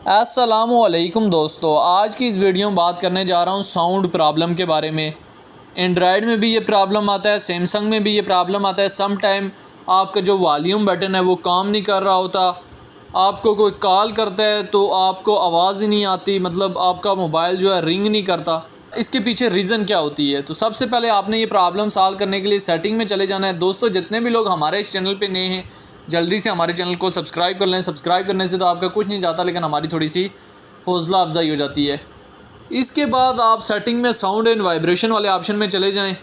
अस्सलामुअलैकुम दोस्तों, आज की इस वीडियो में बात करने जा रहा हूँ साउंड प्रॉब्लम के बारे में। एंड्रॉयड में भी ये प्रॉब्लम आता है, सैमसंग में भी ये प्रॉब्लम आता है। सम टाइम आपका जो वॉल्यूम बटन है वो काम नहीं कर रहा होता, आपको कोई कॉल करता है तो आपको आवाज़ ही नहीं आती, मतलब आपका मोबाइल जो है रिंग नहीं करता। इसके पीछे रीज़न क्या होती है? तो सबसे पहले आपने ये प्रॉब्लम सॉल्व करने के लिए सेटिंग में चले जाना है। दोस्तों, जितने भी लोग हमारे इस चैनल पे नए हैं, जल्दी से हमारे चैनल को सब्सक्राइब कर लें। सब्सक्राइब करने से तो आपका कुछ नहीं जाता, लेकिन हमारी थोड़ी सी हौसला अफजाई हो जाती है। इसके बाद आप सेटिंग में साउंड एंड वाइब्रेशन वाले ऑप्शन में चले जाएं।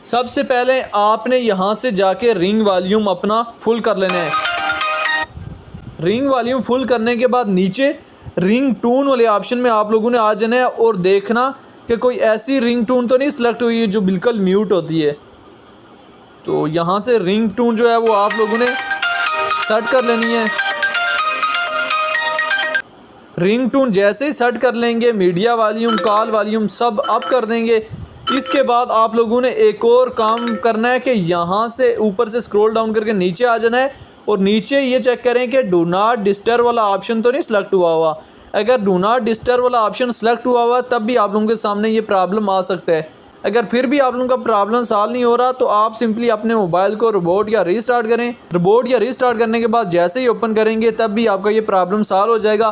सबसे पहले आपने यहाँ से जाके रिंग वॉल्यूम अपना फुल कर लेना है। रिंग वॉल्यूम फुल करने के बाद नीचे रिंग टून वाले ऑप्शन में आप लोगों ने आ जाना है और देखना कि कोई ऐसी रिंग टून तो नहीं सिलेक्ट हुई है जो बिल्कुल म्यूट होती है। तो यहाँ से रिंग टून जो है वो आप लोगों ने सेट कर लेनी है। रिंग टून जैसे ही सेट कर लेंगे, मीडिया वॉल्यूम, कॉल वॉल्यूम सब अप कर देंगे। इसके बाद आप लोगों ने एक और काम करना है कि यहाँ से ऊपर से स्क्रॉल डाउन करके नीचे आ जाना है और नीचे ये चेक करें कि डू नॉट डिस्टर्ब वाला ऑप्शन तो नहीं सिलेक्ट हुआ हुआ। अगर डू नॉट डिस्टर्ब वाला ऑप्शन सेलेक्ट हुआ हुआ तब भी आप लोगों के सामने ये प्रॉब्लम आ सकता है। अगर फिर भी आप लोगों का प्रॉब्लम सॉल्व नहीं हो रहा तो आप सिंपली अपने मोबाइल को रिबूट या रीस्टार्ट करें। रिबूट या रीस्टार्ट करने के बाद जैसे ही ओपन करेंगे तब भी आपका ये प्रॉब्लम सॉल्व हो जाएगा।